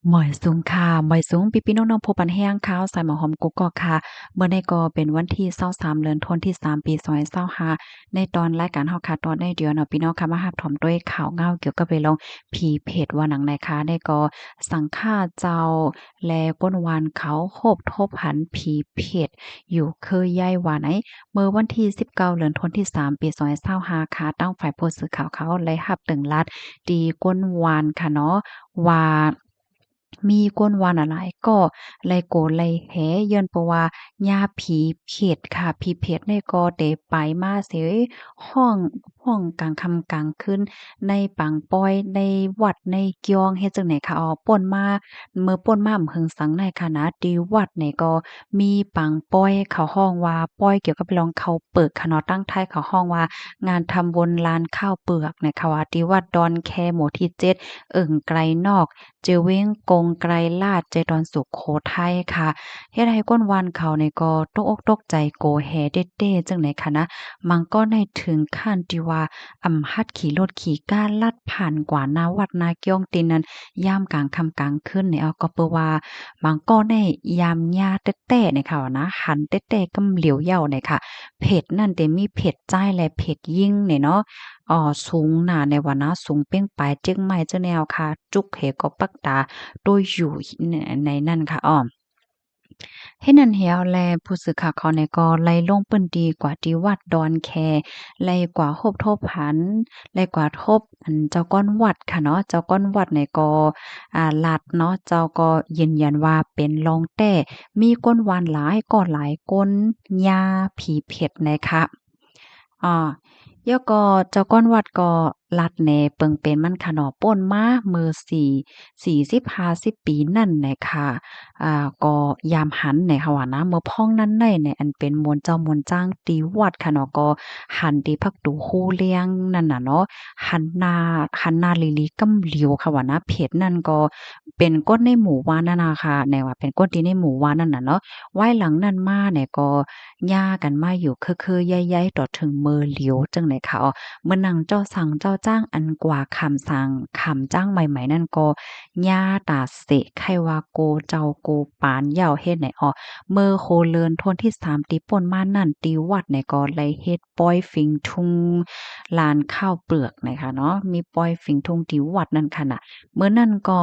หมอยสูงค่ะหมอยสูงพี่ๆน้องๆผู้ปันแห้งขาวสายหมอหอมกุกกอกค่ะเมื่อนี้ก็เป็นวันที่23เดือนธันวาคมที่3ปี2025ในตอนรายการเฮาค่ะตอนในเดือนเนาะพี่น้องค่ะมารับชมด้วยข่าวเงาเกี่ยวกับเรื่องผีเพจว่าหนังไหนคะได้ก็สังฆาเจ้าและก้นวานเขาโคบทบหันผีเพจอยู่คือใหญ่ว่าไหนเมื่อวันที่19เดือนธันวาคมที่3ปี2025ค่ะตั้งฝ่ายผู้สื่อข่าวเขาได้รับตึงรัดตีก้นวานค่ะเนาะว่ามีกวนวานอะหลายก็ไลโกไลแหย้อนเพราะว่าญาผีเผ็ดค่ะผีเผ็ดนี่ก็ได้ไปมาเสยห้องกลางค่ำกลางคืนในปังป้อยในวัดในเกียงเฮ็ดจั่งใดคะอ๋อป่นมาเมื่อป่นมาอำเพิงสังในค่ะนะที่วัดนี่ก็มีปังป้อยเขาฮ้องว่าป้อยเกี่ยวกับรองข้าวเปลือกค่ะเนาะตั้งท้ายเขาฮ้องว่างานทำบุญลานข้าวเปลือกนะคะว่าที่วัดดอนแคหมู่ที่7เอิ้งไกลนอก เจอเว้งกงไกรลาดใจดอนสุโขทัยค่ะเฮ็ดให้ก้นวันเขานี่ก็ตกอกตกใจโกแฮเด้ๆจังไหนคะนะมันก็ได้ถึงขั้นที่ว่าหัดขี่รถขี่ก้านลัดผ่านกว่านาวัดนาเกี้ยงตินนั้นยามกลางค่ำกลางคืนนี่เอาก็เปิ้ว่ามันก็ได้ยามญาแต้ๆนี่ค่ะว่านะหันแต้ๆกำเหลียวเหย้านี่ค่ะเพจนั่นเต็มีเพจจ้ายและเพจยิ่งนี่เนาะ สูงหนาในวันนะสูงเป้งปลายเจียงใหม่เจ้าแนวค่ะจุกเหก็ปักตาโดยอยู่ในนั่นค่ะเฮ็ดนั้นแล้วแลผู้สื่อข่าวเขาเนี่ยก็ไล่ลงเปิ้นดีกว่าที่วัดดอนแคไล่กว่าบทบหันไล่กว่าทบอันเจ้าก้อนวัดค่ะเนาะเจ้าก้อนวัดเนี่ยก็ลัดเนาะเจ้าก็ยืนยันว่าเป็นรองแต้มีก้นวานหลายก็หลายก้นยาผีเผ็ดนะคะอ่า แล้วก็เจ้าก้อนวัดก็ลัดแหน่เปิงเป็นมันค่ะเนาะป่นมามื้อ40-50ปีนั่นแหละค่ะก็ยามหันแหน่ค่ะว่านะเมื่อพ้องนั้นได้เนี่ยอันเป็นมวลเจ้ามวลจ้างตีวัดค่ะเนาะก็หันตีพักตูฮู้เลี้ยงนั่นน่ะเนาะหันหน้าลีลีกำเหลียวค่ะว่านะเพจนั่นก็เป็นก้นในหมู่บ้านนั่นน่ะค่ะแนวว่าเป็นก้นที่ในหมู่บ้านนั่นน่ะเนาะไหว้หลังนั้นมาเนี่ยก็ย่ากันมาอยู่คือๆย้ายๆต่อถึงมือเหลียวจังได๋ค่ะเมื่อนังเจ้าสั่งเจ้าจ้างอันกว่าคำสั่งคำจ้างใหม่ๆนั่นก็ย่าตาเสะไขว่าโกเจ้าโกปานเหย้าเฮ็ดไหนเมื่อโคเลินทนที่3ตีป่นมานั่นตีวัดไหนก็เลยเฮ็ดปอยฝิงทุงลานข้าวเปลือกนะคะเนาะมีปอยฝิงทุงที่วัดนั่นค่ะน่ะเมื่อนั้นก็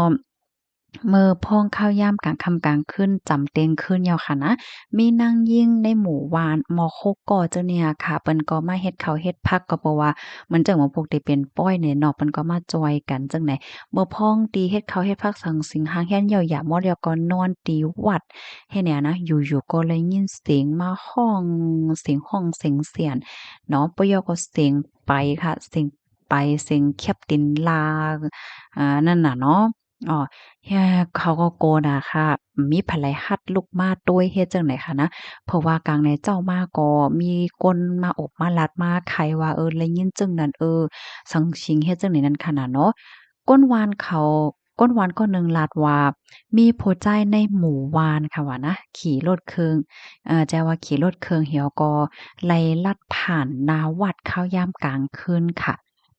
มื้อพ้องข้าวยามกลางค่ำกลางคืนจำเต็งคืนแล้วค่ะนะ มีนางยิ่งในหมู่บ้านมอโคกอเจ้าเนี่ยค่ะเปิ้นก็มาเฮ็ดข้าวเฮ็ดผักก็เพราะว่ามันจั่งว่าพวกที่เป็นป้อยเนี่ยเนาะเปิ้นก็มาจอยกันจั่งใดบ่พ้องตีเฮ็ดข้าวเฮ็ดผักสังสิงหาแฮ่นเหย้าหยามอแล้วก็นอนตีวัดเฮ็ดแนวนะอยู่ๆก็ได้ยินเสียงมาฮ้องเสียงฮ้องเสียงเสียนเนาะปะยอก็เสียงไปค่ะเสียงไปเสียงแคบดินลานั่นน่ะเนาะอ้อ แฮ่เขาก็โกนอะค่ะมีไผไหัดลุกมาต้วยเฮ็ดจั่งใดคะนะเพราะว่ากลางในเจ้ามาก็มีคนมาอบมาลัดมาไขว่าได้ยินจั่งนั้นสังชิงเฮ็ดจั่งนี้นั่นค่ะน่ะเนาะก้นวานเขาก้นวานก็หนึ่งลัดว่ามีผู้ชายในหมู่วานค่ะว่านะขี่รถเคิงแจ้ว่าขี่รถเคิงเหี่ยวก็ไล่ลัดผ่านหน้าวัดเข้ายามกลางคืนค่ะ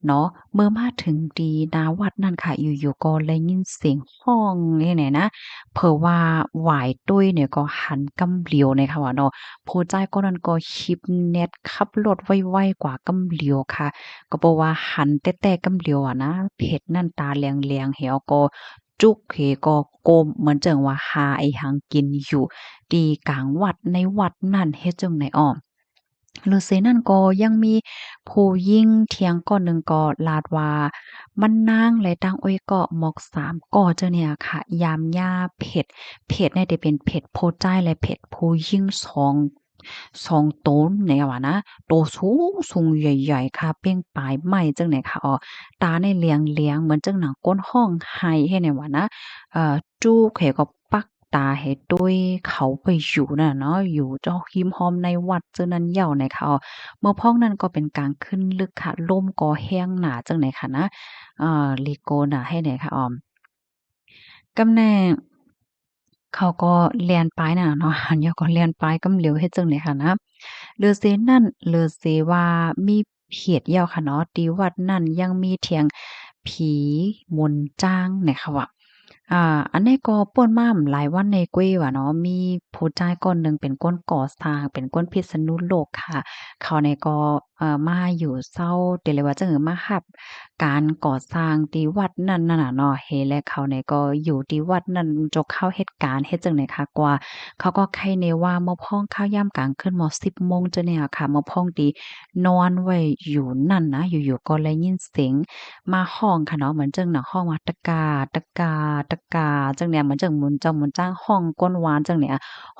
เนาะเมื่อมาถึงดีนาวัดนั่นค่ะอยู่ๆก็ได้ยินเสียงฮ้องนี่แหละนะเผลอว่าหวายตุ้ยเนี่ยก็หันกำเหลียวเนี่ยค่ะว่าเนาะผู้ชายคนนั้นก็ชิบแน็ดขับรถไวๆกว่ากำเหลียวค่ะก็เพราะว่าหันแต้ๆกำเหลียวอะนะเพชรนั่นตาแลงๆแหวก็จุกเหก็ก้มเหมือนจั่งว่าหาไอ้หังกินอยู่ที่กลางวัดในวัดนั่นเฮ็ดจั่งใดอ้อ ฤาษีนั่นก็ยังมีผู้หญิงเถียงก้อนหนึ่งก็ลาดว่ามันนางและตังอ้อยก็หมอกสามก่อเจ้าเนี่ยค่ะยามย่าเผ็ดเนี่ยจะเป็นเผ็ดโพจ้ายและเผ็ดผู้หญิงสองตนเนี่ยว่านะโตสูงใหญ่ๆค่ะเปรี้ยงปลายไหม้จังไหนค่ะตาเนี่ยเหลียงๆเหมือนจังหนังก้นห้องไห้ให้เนี่ยว่านะจู้เขก็ปักตาให้ด้วยเขาไปอยู่น่ะเนาะอยู่เจ้าหิมหอมในวัดเจ้านั้นเหย้าในค่ะเมื่อพ้องนั้นก็เป็นกลางขึ้นลึกค่ะลมก็แห้งหนาจังไหนค่ะนะลีโกน่ะให้ไหนค่ะกำแหน่งเขาก็เลียนปลายน่ะเนาะหันยาก็เลียนปลายกำเหลียวเฮ็ดจั่งใดค่ะนะฤาษีนั่นฤาษีว่ามีเพียรแล้วค่ะเนาะที่วัดนั้นยังมีเถียงผีมนต์จ้างเนี่ยค่ะว่า อันนี้ก็ป่วนมาหลายวันในกุ้ยว่าเนาะมีผู้ชายคนหนึ่งเป็นคนก่อสร้างเป็นคนพิษณุโลกค่ะเขาเนี่ยก็มาอยู่เซาแต่เลยว่าจั่งมารับการก่อสร้างที่วัดนั้นน่ะน่ะเนาะเฮและเขาเนี่ยก็อยู่ที่วัดนั้นจกเข้าเฮ็ดการเฮ็ดจั่งใดค่ะกว่าเขาก็ใครแน่ว่ามาพ้องข้าวยามกลางคืนม10โมงจังเนี่ยค่ะมาพ้องที่นอนไว้อยู่นั่นนะอยู่ๆก็ได้ยินเสียง มาห้องค่ะเนาะเหมือนจั่งหนังห้องว่าตะกาตะกาตะกาจั่งเนี่ยเหมือนจั่งหมุนเจ้าหมุนจ้างห้องก้นหวานจั่งเนี่ย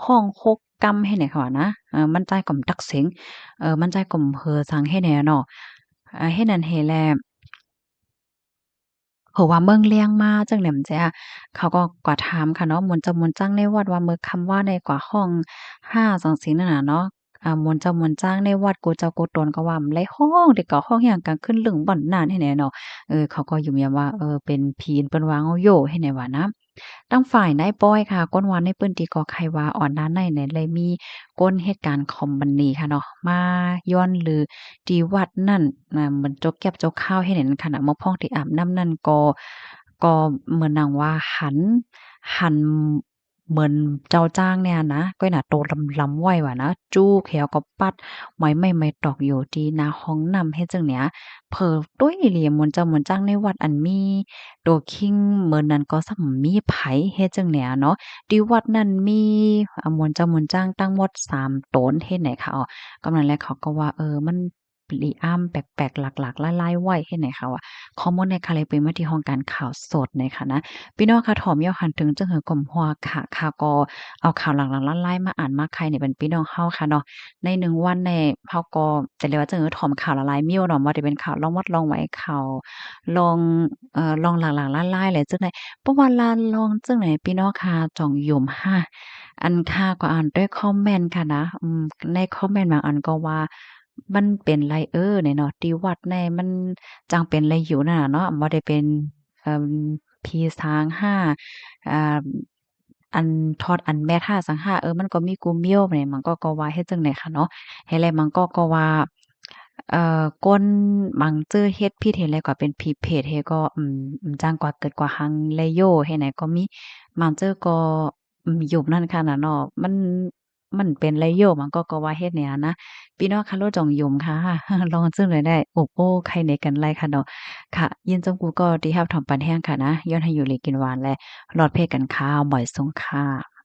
ห้องโคกกำให้เนี่ยค่ะว่านะมันใจก่อมตักเสียงมันใจก่อมเฮอสังให้แหน่เนาะเฮ็ดนั้นเฮ็ดแล เพราะว่าเมืองเลียงมาจังแหนมแจ้เขาก็กว่าถามค่ะเนาะม่วนเจ้าม่วนจ้างในวัดว่ามื้อคำว่าในกว่าห้อง5จั่งซี้นั่นน่ะเนาะม่วนเจ้าม่วนจ้างในวัดกูเจ้ากูตนก็ว่าไลห้องเด็กก็ห้องหยังกลางคืนลึงบ่อนนานให้แหน่เนาะเขาก็ยุ่มยามว่าเป็นผีเปิ้นว่าเงาโยให้แหน่ว่านะทางฝ่ายนายป้อยค่ะก้นว่าในปื้นที่ก็ใครว่าอ่อนด้านในเนี่ยเลยมีก้นเหตุการณ์คอมบันนี้ค่ะเนาะมาย้อนลือที่วัดนั่นเหมือนจกแก็บจกข้าวให้เห็นขณะมะพ้องที่อาบน้ำนั่นก็เหมือนนางว่าหันเหมือนเจ้าจ้างเนี่ยนะก้อยน่ะโตลำๆไว้ว่านะจู้แขวก็ปัดไม้ไม้ตอกอยู่ที่หน้าห้องน้ำเฮ็ดจั่งเนี้ยเผลอตุ้ยอีหลีม่วนเจ้าม่วนจ้างในวัดอันมีตัวคิงเหมือนนั้นก็ซักมีไผเฮ็ดจั่งเนี้ยเนาะที่วัดนั้นมีม่วนเจ้าม่วนจ้างทั้งหมด3ตนเฮ็ดไหนคะกำนั้นแหละเขาก็ว่ามันปลีอ้ำแปลกๆหลากๆหลายๆไว้เฮ็ดไหนคะว่าข้อมูลในค่ะเลยเป็นมาที่ห้องการข่าวสดนะคะนะ พี่น้องคะถ่อมยอหันถึงจังเหือกลมหัวค่ะก็เอาข่าวหลังๆไล่ๆมาอ่านมาใครเนี่ยเป็นพี่น้องเฮาค่ะเนาะใน1วันเนี่ยเฮาก็แต่เลยว่าจังถ่อมข่าวละลายมิ้วเนาะบ่ได้เป็นข่าวลองวัดลองไหวข่าวลองลองหลังๆไล่ๆเลยจังได๋บ่ว่าลาลองจังไหนพี่น้องค่ะจ่องหยุ่มอันค่ะก็อ่านด้วยคอมเมนต์ค่ะนะในคอมเมนต์บางอันก็ว่ามันเป็นไรเนี่ยเนาะที่วัดแน่มันจังเป็นไรอยู่นั่นน่ะเนาะบ่ได้เป็นเอ่อ ผีสางห้าอ่าอันทอดอันแม่ท่าสังหามันก็มีกูเมียวเนี่ยมันก็ว่าเฮ็ดจั่งใดค่ะเนาะเฮ็ดแล้วมันก็ว่าก้นมังเจอเฮ็ดผิดเฮ็ดแล้วก็เป็นผิดเพศเฮ็ดก็จั่งกว่าเกิดกว่าหังแลโยเฮ็ดไหนก็มีมังเจอก็ยุบนั่นค่ะน่ะเนาะมันเป็นไรโยมันก็ว่าเฮ็ดแนวนะพี่น้องคะโลจ่องหยุมค่ะลองจึ้งเลยได้โอ้โอ้ใครไหนกันไรค่ะเนาะ ค่ะยินจงกูก็ที่รับถอมปันแห้งค่ะนะย้อนให้อยู่เลยกินหวานและรอดเพศกันข้าวบ่อยสงค่ะ